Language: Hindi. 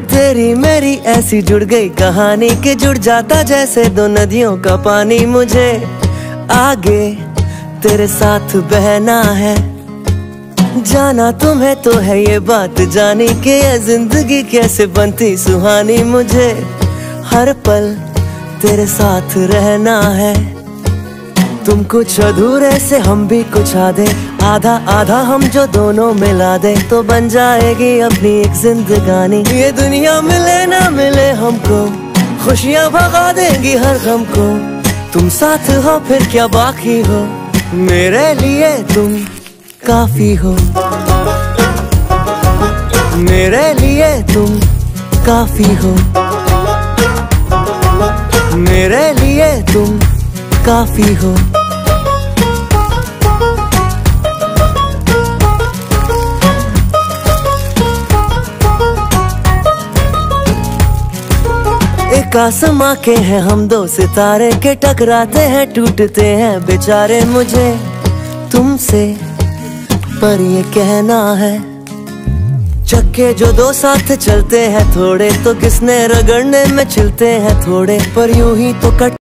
तेरी मेरी ऐसी जुड़ गई कहानी कि जुड़ जाता जैसे दो नदियों का पानी। मुझे आगे तेरे साथ बहना है, जाना तुम्हें तो है ये बात जानी कि ये जिंदगी कैसे बनती सुहानी। मुझे हर पल तेरे साथ रहना है, तुम कुछ अधूरे से हम भी कुछ आधे, आधा आधा हम जो दोनों मिला दे तो बन जाएगी अपनी एक जिंदगानी। ये दुनिया मिले ना मिले हमको, खुशियाँ भगा देंगी हर गम को। तुम साथ हो फिर क्या बाकी हो, मेरे लिए तुम काफी हो। मेरे लिए तुम काफी हो, मेरे लिए तुम काफी हो। एक आसमां के हैं हम दो सितारे के, टकराते हैं टूटते हैं बेचारे। मुझे तुमसे पर ये कहना है, चक्के जो दो साथ चलते हैं थोड़े तो किसने रगड़ने में चलते हैं थोड़े, पर यूं ही तो कट